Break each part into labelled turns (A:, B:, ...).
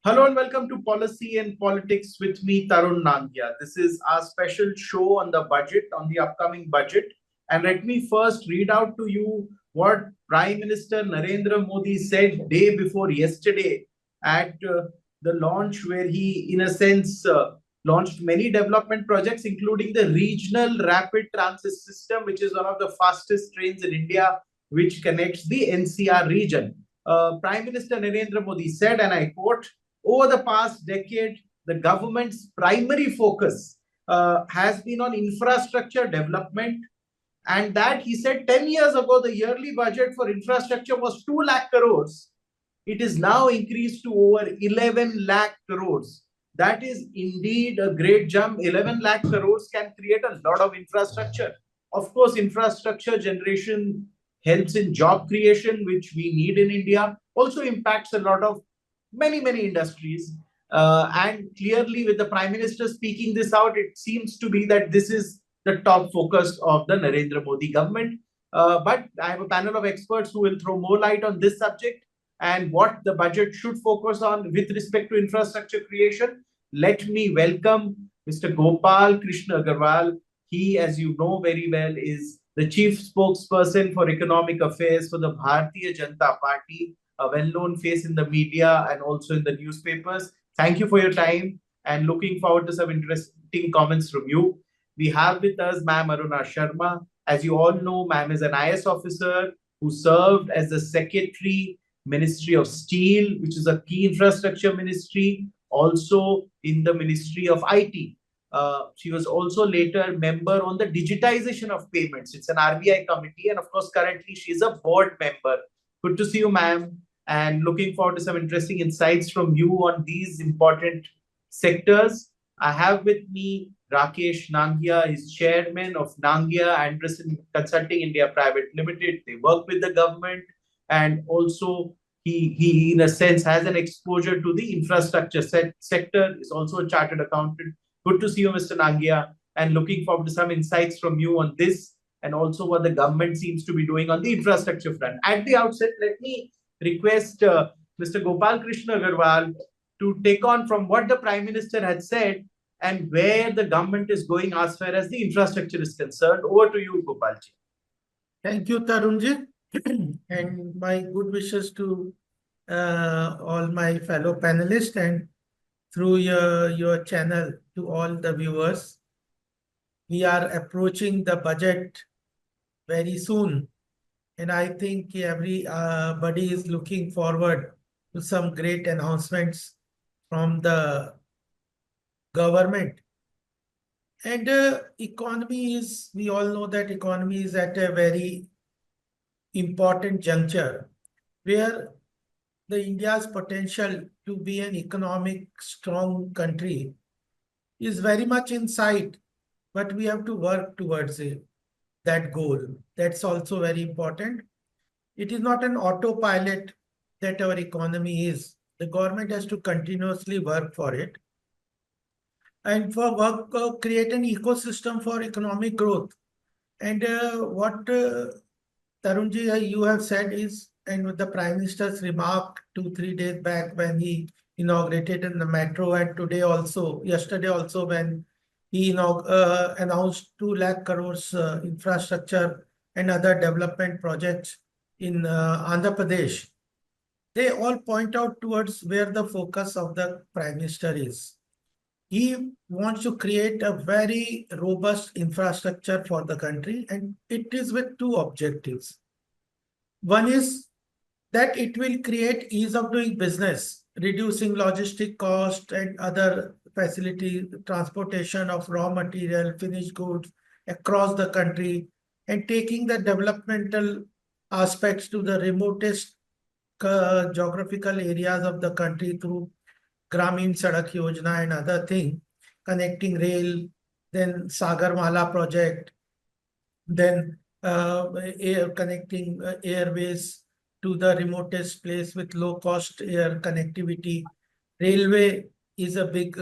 A: Hello and welcome to Policy and Politics with me, Tarun Nangia. This is our special show on the budget, on the upcoming budget. And let me first read out to you what Prime Minister Narendra Modi said day before yesterday at the launch, where he, in a sense, launched many development projects, including the regional rapid transit system, which is one of the fastest trains in India, which connects the NCR region. Prime Minister Narendra Modi said, and I quote, over the past decade, the government's primary focus has been on infrastructure development. And that, he said, 10 years ago, the yearly budget for infrastructure was 2 lakh crores. It is now increased to over 11 lakh crores. That is indeed a great jump. 11 lakh crores can create a lot of infrastructure. Of course, infrastructure generation helps in job creation, which we need in India, also impacts a lot of many industries. And clearly, with the Prime Minister speaking this out, it seems to be that this is the top focus of the Narendra Modi government. But I have a panel of experts who will throw more light on this subject and what the budget should focus on with respect to infrastructure creation. Let me welcome Mr. Gopal Krishna Agarwal. He, as you know very well, is the chief spokesperson for economic affairs for the Bharatiya Janata Party, a well-known face in the media and also in the newspapers. Thank you for your time and looking forward to some interesting comments from you. We have with us Ma'am Aruna Sharma. As you all know, Ma'am is an IS officer who served as the Secretary, Ministry of Steel, which is a key infrastructure ministry, also in the Ministry of IT. She was also later member on the digitization of payments. It's an RBI committee, and of course, currently she is a board member. Good to see you, ma'am, and looking forward to some interesting insights from you on these important sectors. I have with me Rakesh Nangia, is chairman of Nangia Anderson Consulting India Private Limited. They work with the government, and also he in a sense has an exposure to the infrastructure sector. Is also a chartered accountant. Good to see you, Mr. Nangia, and looking forward to some insights from you on this and also what the government seems to be doing on the infrastructure front. At the outset, let me request Mr. Gopal Krishna Agarwal to take on from what the Prime Minister had said and where the government is going as far as the infrastructure is concerned. Over to you, Gopalji.
B: Thank you, Tarunji, and my good wishes to all my fellow panelists and through your channel to all the viewers. We are approaching the budget very soon, and I think everybody is looking forward to some great announcements from the government. And economy is, we all know that economy is at a very important juncture where the India's potential to be an economic strong country is very much in sight, but we have to work towards it, that goal. That's also very important. It is not an autopilot that our economy is. The government has to continuously work for it. And for work, create an ecosystem for economic growth. And what Tarunji, you have said is, and with the Prime Minister's remark 2-3 days back when he inaugurated in the metro, and today also, yesterday also, when he announced 2 lakh crores infrastructure and other development projects in Andhra Pradesh, they all point out towards where the focus of the Prime Minister is. He wants to create a very robust infrastructure for the country, and it is with 2 objectives. One is that it will create ease of doing business, reducing logistic cost and other facility, transportation of raw material, finished goods across the country, and taking the developmental aspects to the remotest geographical areas of the country through Gramin Sadak Yojana and other thing, connecting rail, then Sagarmala project, then connecting airways to the remotest place with low-cost air connectivity. Railway is a big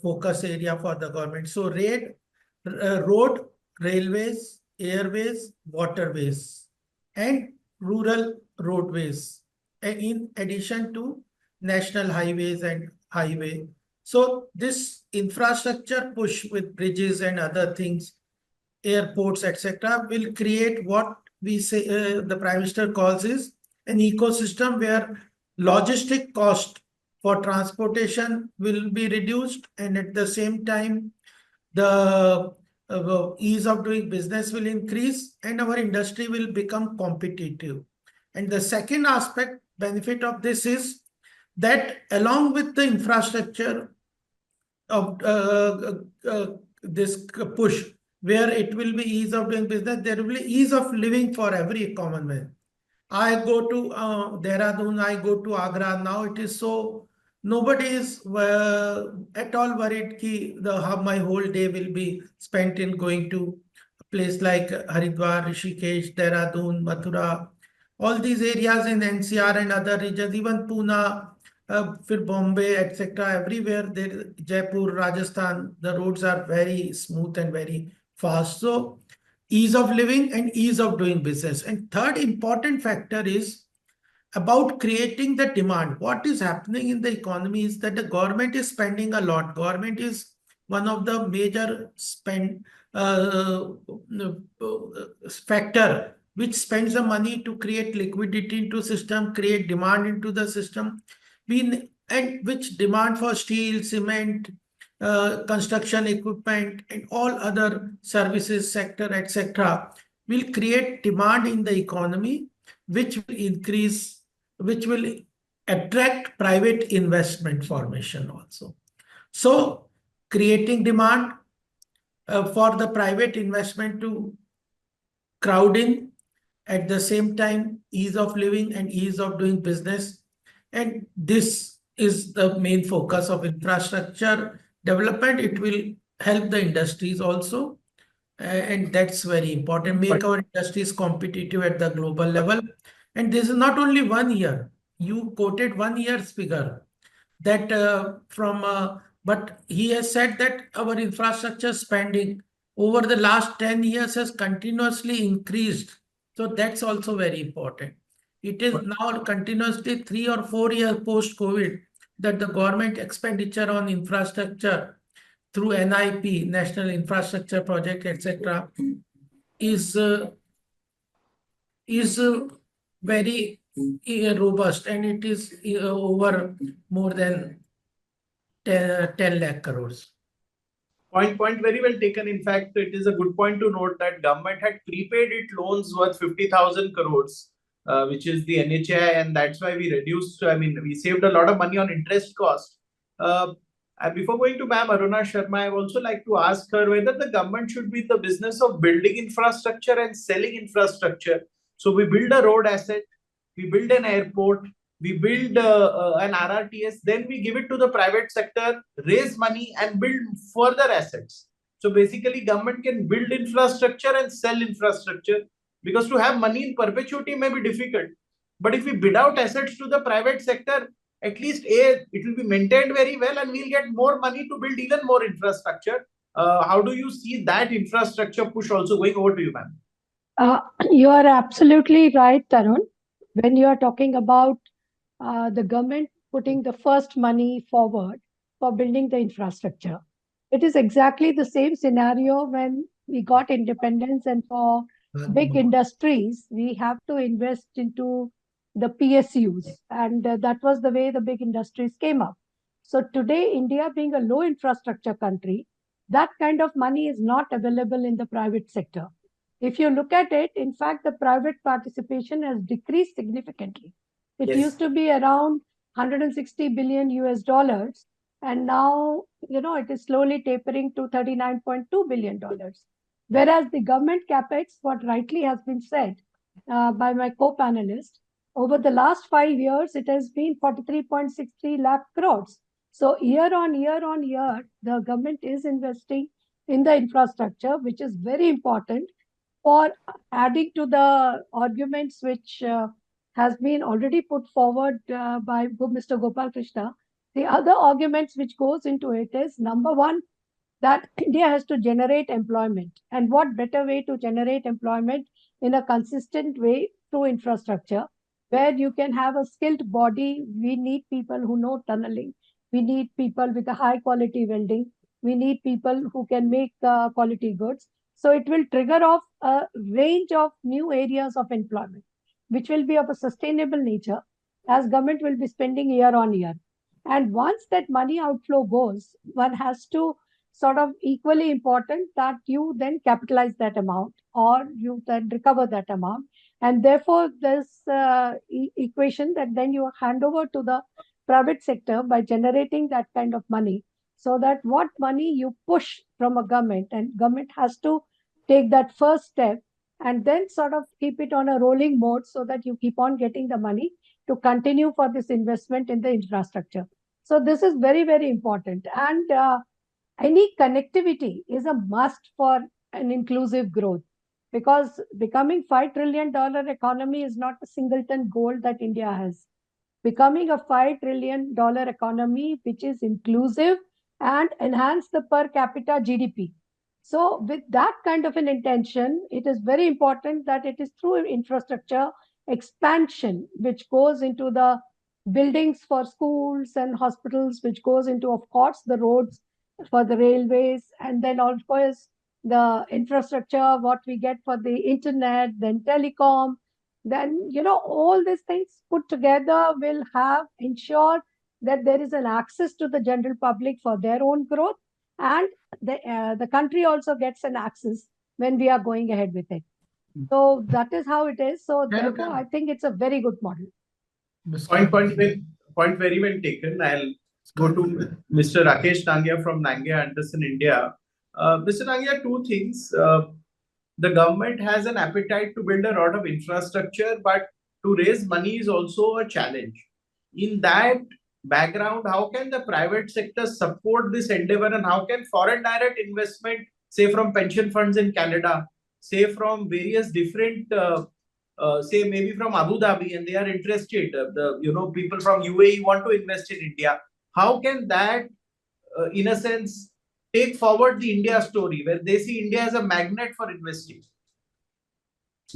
B: focus area for the government. So road, railways, airways, waterways, and rural roadways, in addition to national highways and highway. So this infrastructure push with bridges and other things, airports, etc., will create what we say the Prime Minister calls is an ecosystem where logistic cost for transportation will be reduced, and at the same time the ease of doing business will increase and our industry will become competitive. And the second aspect benefit of this is that along with the infrastructure of this push, where it will be ease of doing business, there will be ease of living for every common man. I go to Dehradun, I go to Agra. Now it is so nobody is at all worried ki how my whole day will be spent in going to a place like Haridwar, Rishikesh, Dehradun, Mathura, all these areas in NCR and other regions, even Pune, Bombay, etc. Everywhere there, Jaipur, Rajasthan, the roads are very smooth and very fast. So ease of living and ease of doing business. And third important factor is about creating the demand. What is happening in the economy is that the government is spending a lot. Government is one of the major spend factor which spends the money to create liquidity into system, create demand into the system. And which demand for steel, cement, construction equipment, and all other services sector, etc., will create demand in the economy, which will increase, which will attract private investment formation also. So, creating demand for the private investment to crowd in, at the same time, ease of living and ease of doing business. And this is the main focus of infrastructure development. It will help the industries also. And that's very important. Make our industries competitive at the global level. And this is not only 1 year. You quoted 1 year's figure that but he has said that our infrastructure spending over the last 10 years has continuously increased. So that's also very important. It is now continuously 3 or 4 years post-COVID that the government expenditure on infrastructure through NIP, National Infrastructure Project, etc., is very robust, and it is over more than 10 lakh crores.
A: Point very well taken. In fact, it is a good point to note that government had prepaid its loans worth 50,000 crores, which is the NHAI, and that's why we reduced. I mean, we saved a lot of money on interest cost. And before going to Ma'am Aruna Sharma, I would also like to ask her whether the government should be in the business of building infrastructure and selling infrastructure. So we build a road asset, we build an airport, we build an RRTS, then we give it to the private sector, raise money and build further assets. So basically, government can build infrastructure and sell infrastructure, because to have money in perpetuity may be difficult. But if we bid out assets to the private sector, at least it will be maintained very well and we'll get more money to build even more infrastructure. How do you see that infrastructure push also going? Over to you, ma'am.
C: You are absolutely right, Tarun. When you are talking about the government putting the first money forward for building the infrastructure, it is exactly the same scenario when we got independence, and for big industries, we have to invest into the PSUs, and that was the way the big industries came up. So today, India being a low infrastructure country, that kind of money is not available in the private sector. If you look at it, in fact, the private participation has decreased significantly. It
A: Yes.
C: used to be around 160 billion US dollars, and now, it is slowly tapering to $39.2 billion. Whereas the government capex, what rightly has been said by my co-panelist, over the last 5 years, it has been 43.63 lakh crores. So year on year, the government is investing in the infrastructure, which is very important for adding to the arguments which has been already put forward by Mr. Gopal Krishna. The other arguments which goes into it is, number one, that India has to generate employment. And what better way to generate employment in a consistent way through infrastructure? where you can have a skilled body. We need people who know tunneling. We need people with a high quality welding. We need people who can make quality goods. So it will trigger off a range of new areas of employment, which will be of a sustainable nature, as government will be spending year on year. And once that money outflow goes, one has to sort of equally important that you then capitalize that amount or you then recover that amount. And therefore, this equation that then you hand over to the private sector by generating that kind of money, so that what money you push from a government, and government has to take that first step and then sort of keep it on a rolling mode so that you keep on getting the money to continue for this investment in the infrastructure. So this is very, very important. And any connectivity is a must for an inclusive growth, because becoming $5 trillion economy is not a singleton goal that India has. Becoming a $5 trillion economy which is inclusive and enhance the per capita GDP. So with that kind of an intention, it is very important that it is through infrastructure expansion, which goes into the buildings for schools and hospitals, which goes into, of course, the roads for the railways, and then of course the infrastructure, what we get for the internet, then telecom, then, all these things put together will have ensure that there is an access to the general public for their own growth, and the country also gets an access when we are going ahead with it. So that is how it is. So therefore, I think it's a very good model.
A: Point very well taken. I'll go to Mr. Rakesh Nangia from Nangia Anderson, India. Mr. Nangia, two things. The government has an appetite to build a lot of infrastructure, but to raise money is also a challenge. In that background, how can the private sector support this endeavor, and how can foreign direct investment, say from pension funds in Canada, say from various different, say maybe from Abu Dhabi, and they are interested, people from UAE want to invest in India. How can that, in a sense, take forward the India story, where they see India as a magnet for investing?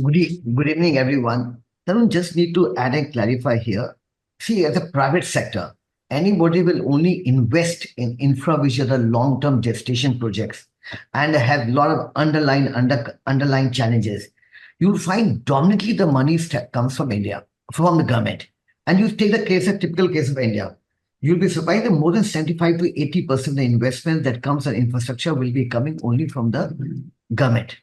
D: Good evening, everyone. Tarun, just need to add and clarify here. See, as a private sector, anybody will only invest in infra which are the long-term gestation projects and have a lot of underlying challenges. You'll find dominantly the money comes from India, from the government. And you take the typical case of India. You'll be surprised that more than 75 to 80% of the investment that comes on infrastructure will be coming only from the government.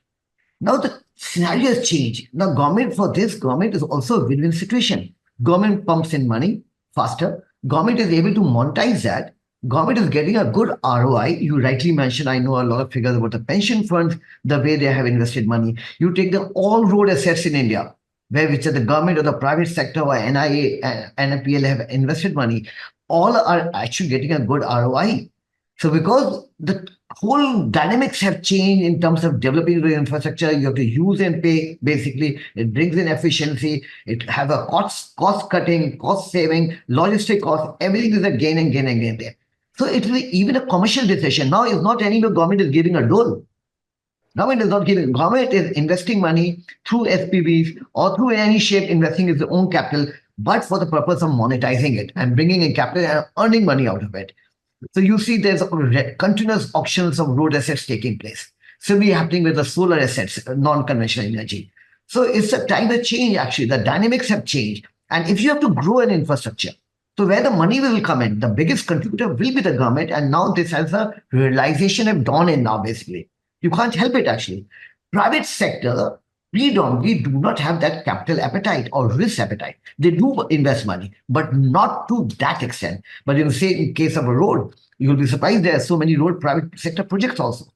D: Now the scenario has changed. Now government is also a win-win situation. Government pumps in money faster. Government is able to monetize that. Government is getting a good ROI. You rightly mentioned, I know a lot of figures about the pension funds, the way they have invested money. You take the all road assets in India, which are the government or the private sector or NIA and NPL have invested money, all are actually getting a good ROI. So because the whole dynamics have changed in terms of developing the infrastructure, you have to use and pay. Basically, it brings in efficiency. It has a cost cutting, cost saving, logistic cost. Everything is a gain and gain and gain there. So it will be even a commercial decision. Now it's not anymore government is giving a dole. Government is not giving. Government is investing money through SPVs or through any shape, investing its own capital, but for the purpose of monetizing it and bringing in capital and earning money out of it. So you see there's continuous auctions of road assets taking place. Similarly happening with the solar assets, non-conventional energy. So it's a time of change, actually. The dynamics have changed. And if you have to grow an infrastructure, so where the money will come in, the biggest contributor will be the government. And now this has a realization of dawn in now, basically. You can't help it, actually. Private sector, predominantly do not have that capital appetite or risk appetite. They do invest money, but not to that extent. But you say in case of a road, you'll be surprised there are so many road private sector projects also,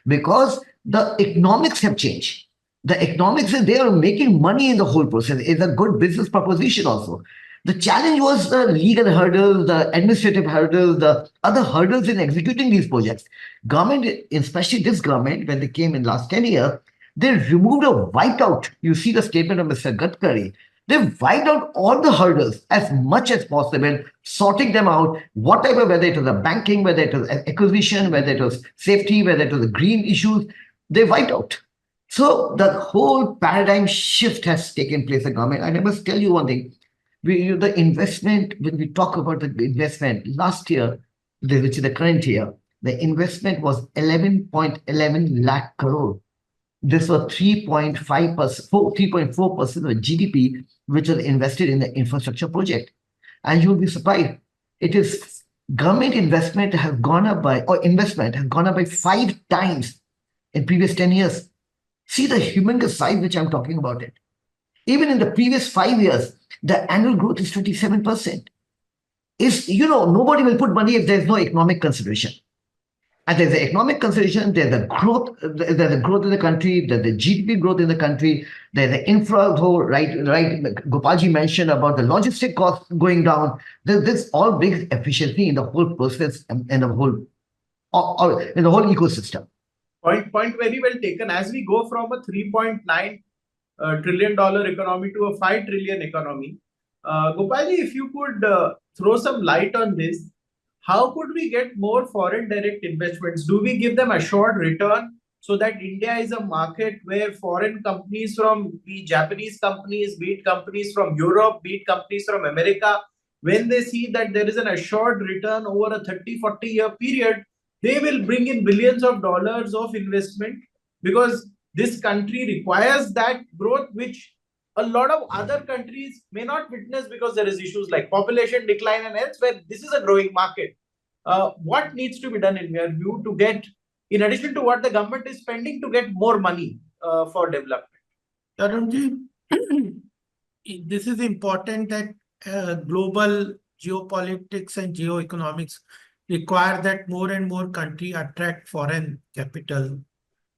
D: because the economics have changed. The economics is they are making money in the whole process. It's a good business proposition also. The challenge was the legal hurdles, the administrative hurdles, the other hurdles in executing these projects. Government, especially this government, when they came in last 10 years, they removed or wiped out. You see the statement of Mr. Gadkari. They wiped out all the hurdles as much as possible, sorting them out, whatever, whether it was the banking, whether it was acquisition, whether it was safety, whether it was the green issues, they wiped out. So the whole paradigm shift has taken place in government. And I must tell you one thing. The investment, when we talk about the investment last year, which is the current year, the investment was 11.11 lakh crore. This was 3.5%, 3.4% of GDP, which was invested in the infrastructure project. And you'll be surprised. It is government investment has gone up by, or investment has gone up by 5 times in previous 10 years. See the humongous size which I'm talking about it. Even in the previous 5 years, the annual growth is 27%. Nobody will put money if there's no economic consideration. And there's the economic consideration, there's the growth in the country, there's the GDP growth in the country, there's the infra, right, Gopalji mentioned about the logistic costs going down. This all brings efficiency in the whole process and in the whole ecosystem.
A: Point very well taken. As we go from a $3.9 trillion economy to a 5 trillion economy, Gopalji, if you could throw some light on this, how could we get more foreign direct investments? Do we give them assured return so that India is a market where foreign companies from, be Japanese companies, be it companies from Europe, be it companies from America, when they see that there is an assured return over a 30-40 year period, they will bring in billions of dollars of investment, because this country requires that growth, which a lot of other countries may not witness because there is issues like population decline and elsewhere. This is a growing market. What needs to be done in your view to get, in addition to what the government is spending, to get more money for development?
B: Tarunji, this is important that global geopolitics and geoeconomics require that more and more countries attract foreign capital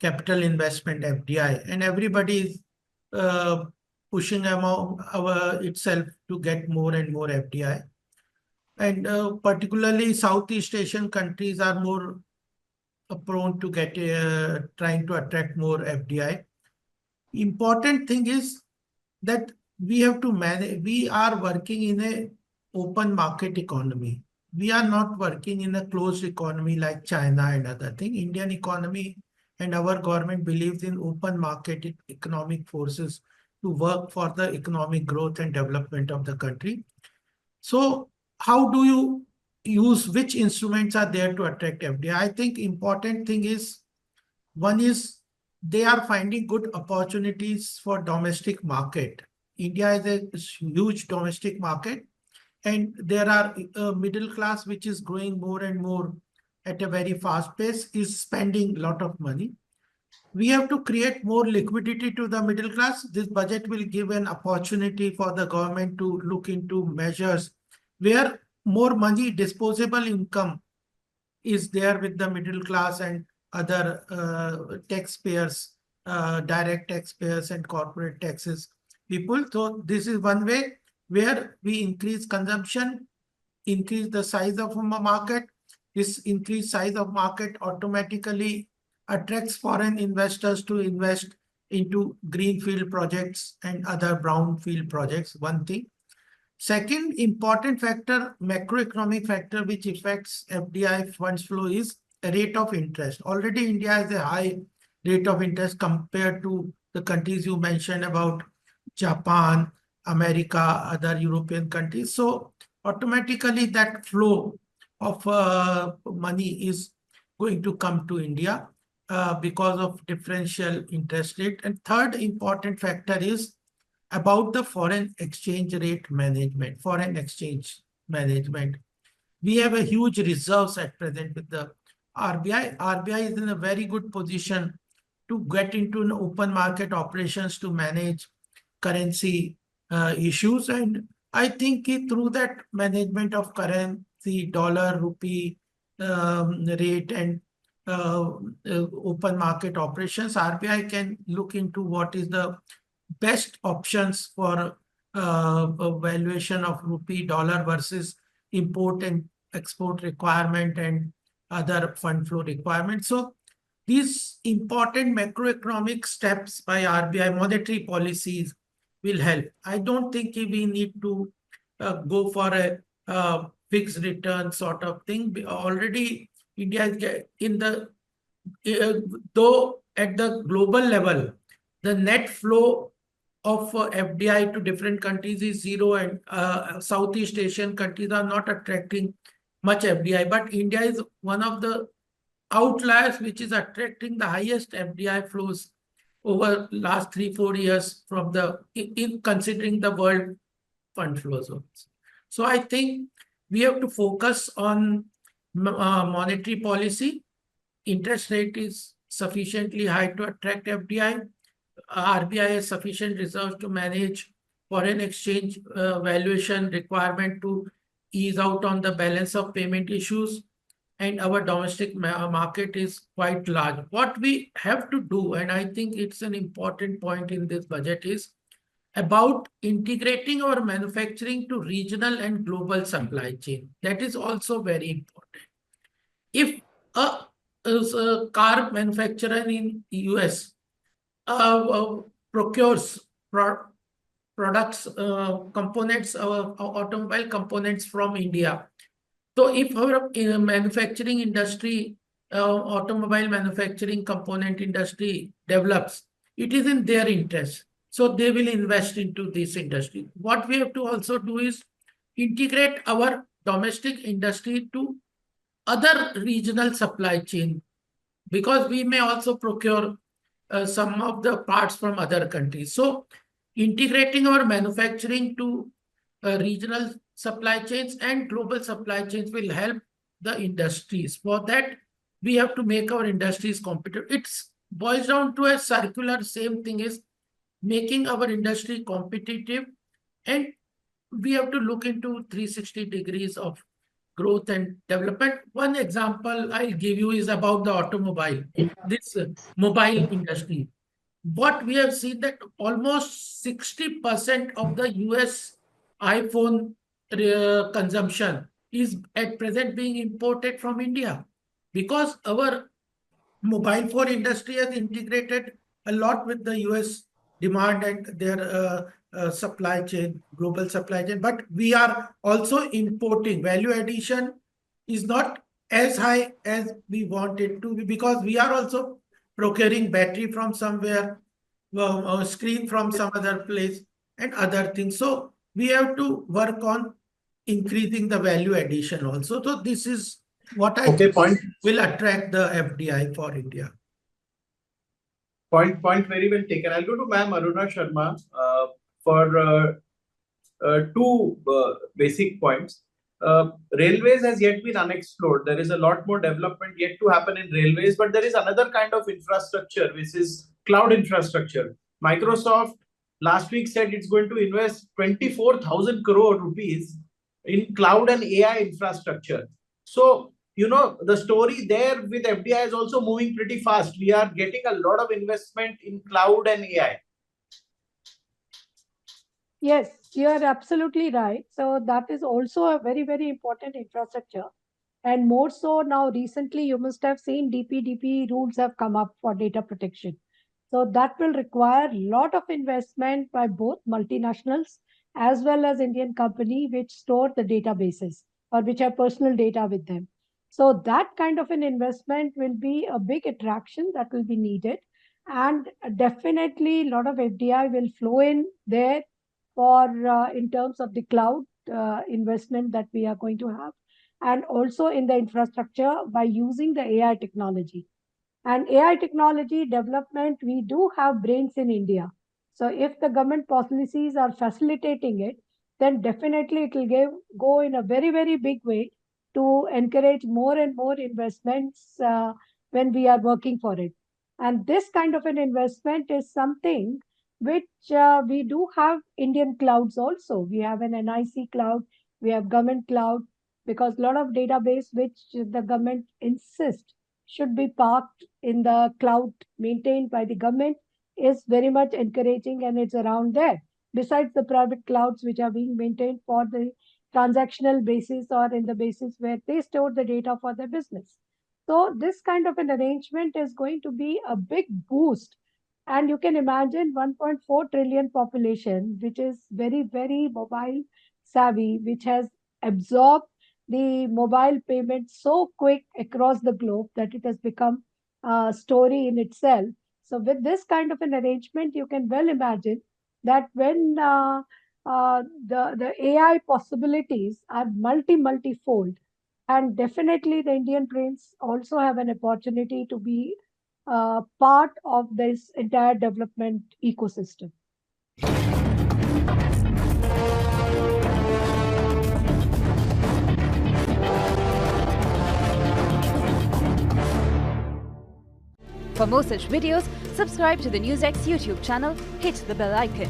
B: investment, FDI, and everybody is pushing itself to get more and more FDI. And particularly Southeast Asian countries are more prone to get trying to attract more FDI. Important thing is that we have to manage. We are working in a open market economy. We are not working in a closed economy like China and other thing. Indian economy and our government believes in open market economic forces to work for the economic growth and development of the country. So how do you use, which instruments are there to attract FDI? I think important thing is, one is they are finding good opportunities for domestic market. India is a huge domestic market, and there are a middle class which is growing more and more at a very fast pace, is spending a lot of money. We have to create more liquidity to the middle class. This budget will give an opportunity for the government to look into measures where more money, disposable income is there with the middle class and other taxpayers, direct taxpayers and corporate taxes people. So this is one way where we increase consumption, increase the size of a market. This increased size of market automatically attracts foreign investors to invest into greenfield projects and other brownfield projects, one thing. Second important factor, macroeconomic factor, which affects FDI funds flow is rate of interest. Already India has a high rate of interest compared to the countries you mentioned about Japan, America, other European countries. So automatically that flow of money is going to come to India because of differential interest rate. And third important factor is about the foreign exchange rate management, We have a huge reserves at present with the RBI. RBI is in a very good position to get into an open market operations to manage currency issues. And I think through that management of currency, dollar, rupee rate and open market operations, RBI can look into what is the best options for valuation of rupee dollar versus import and export requirement and other fund flow requirements. So these important macroeconomic steps by RBI, monetary policies, will help. I don't think we need to go for a fixed return sort of thing. Already India is in the, though at the global level, the net flow of FDI to different countries is zero, and Southeast Asian countries are not attracting much FDI. But India is one of the outliers which is attracting the highest FDI flows over last 3-4 years from the in considering the world fund flows also. So I think we have to focus on monetary policy. Interest rate is sufficiently high to attract FDI. RBI has sufficient reserves to manage foreign exchange valuation requirement to ease out on the balance of payment issues, and our domestic market is quite large. What we have to do, and I think it's an important point in this budget, is about integrating our manufacturing to regional and global supply chain. That is also very important. If a car manufacturer in US procures products, components, automobile components from India. So if our manufacturing industry, automobile manufacturing component industry develops, it is in their interest. So they will invest into this industry. What we have to also do is integrate our domestic industry to other regional supply chain, because we may also procure some of the parts from other countries. So integrating our manufacturing to regional supply chains and global supply chains will help the industries. For that, we have to make our industries competitive. It boils down to a circular, same thing is making our industry competitive, and we have to look into 360 degrees of growth and development. One example I'll give you is about the automobile, this mobile industry. What we have seen that almost 60% of the US iPhone consumption is at present being imported from India, because our mobile phone industry has integrated a lot with the US demand and their supply chain, global supply chain. But we are also importing. Value addition is not as high as we want it to be, because we are also procuring battery from somewhere, screen from some other place, and other things. So we have to work on increasing the value addition also. So this is what I think will attract the FDI for India.
A: Point very well taken. I'll go to Ma'am Aruna Sharma for two basic points. Railways has yet been unexplored. There is a lot more development yet to happen in railways, but there is another kind of infrastructure, which is cloud infrastructure. Microsoft last week said it's going to invest 24,000 crore rupees in cloud and AI infrastructure. So, you know, the story there with FDI is also moving pretty fast. We are getting a lot of investment in cloud and AI.
C: Yes, you are absolutely right. So that is also a very, very important infrastructure. And more so now, recently, you must have seen DPDP rules have come up for data protection. So that will require a lot of investment by both multinationals as well as Indian company which store the databases or which have personal data with them. So that kind of an investment will be a big attraction that will be needed. And definitely a lot of FDI will flow in there for in terms of the cloud investment that we are going to have, and also in the infrastructure by using the AI technology. And AI technology development, we do have brains in India. So if the government policies are facilitating it, then definitely it will go in a very, very big way to encourage more and more investments when we are working for it. And this kind of an investment is something which we do have Indian clouds also. We have an NIC cloud, we have government cloud, because a lot of database which the government insists should be parked in the cloud maintained by the government is very much encouraging, and it's around there. Besides the private clouds which are being maintained for the transactional basis or in the basis where they store the data for their business. So this kind of an arrangement is going to be a big boost. And you can imagine 1.4 trillion population, which is very, very mobile savvy, which has absorbed the mobile payment so quick across the globe that it has become a story in itself. So with this kind of an arrangement, you can well imagine that when the AI possibilities are multifold, and definitely the Indian brains also have an opportunity to be part of this entire development ecosystem.
E: For more such videos, subscribe to the NewsX YouTube channel, hit the bell icon.